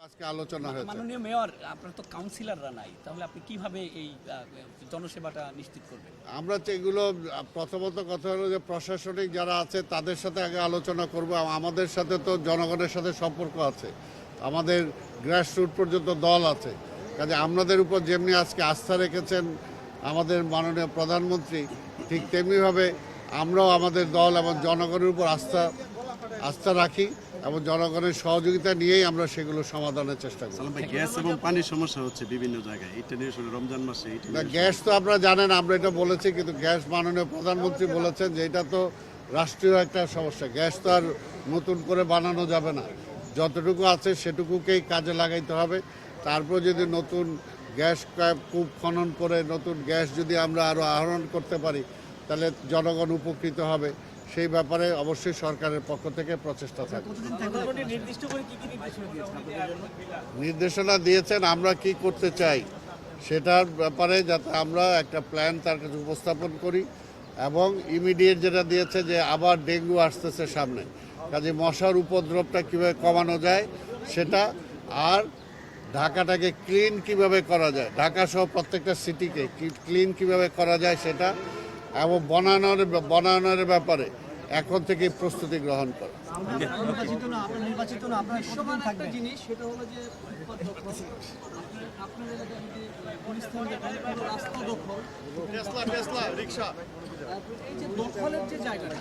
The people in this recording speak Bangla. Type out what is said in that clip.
আজকে আলোচনা হয়েছে। মাননীয় মেয়র, আপনার তো কাউন্সিলররা নাই, তাহলে আপনি কিভাবে এই জনসেবাটা নিশ্চিত করবেন? আমরা তো এগুলো প্রথমত কথা হলো যে প্রশাসনিক যারা আছে তাদের সাথে আগে আলোচনা করব। আমাদের সাথে তো জনগণের সাথে সম্পর্ক আছে, আমাদের গ্রাসরুট পর্যন্ত দল আছে। কাজে আপনাদের উপর যেমনি আজকে আস্থা রেখেছেন আমাদের মাননীয় প্রধানমন্ত্রী, ঠিক তেমনিভাবে আমরাও আমাদের দল এবং জনগণের উপর আস্থা রাখি এবং জনগণের সহযোগিতা নিয়েই আমরা সেগুলো সমাধানের চেষ্টা করি। গ্যাস এবং পানির সমস্যা হচ্ছে বিভিন্ন জায়গায়, এটা নিয়ে রমজান মাসে গ্যাস তো আপনারা জানেন, আমরা এটা বলেছি, কিন্তু গ্যাস মাননীয় প্রধানমন্ত্রী বলেছেন যে এটা তো রাষ্ট্রীয় একটা সমস্যা। গ্যাস তো আর নতুন করে বানানো যাবে না, যতটুকু আছে সেটুকুকেই কাজে লাগাইতে হবে। তারপর যদি নতুন গ্যাস কূপ খনন করে নতুন গ্যাস যদি আমরা আরও আহরণ করতে পারি তাহলে জনগণ উপকৃত হবে। সেই ব্যাপারে অবশ্যই সরকারের পক্ষ থেকে প্রচেষ্টা থাকবে। নির্দেশনা দিয়েছেন আমরা কি করতে চাই সেটার ব্যাপারে, যাতে আমরা একটা প্ল্যান তার কাছে উপস্থাপন করি। এবং ইমিডিয়েট যেটা দিয়েছে যে আবার ডেঙ্গু আসতেছে সামনে, কাজে মশার উপদ্রবটা কীভাবে কমানো যায় সেটা, আর ঢাকাটাকে ক্লিন কিভাবে করা যায়, ঢাকা সহ প্রত্যেকটা সিটিকে ক্লিন কিভাবে করা যায় সেটা, এবং বনায়নের ব্যাপারে এখন থেকে প্রস্তুতি গ্রহণ করে। দখলের যে জায়গাটা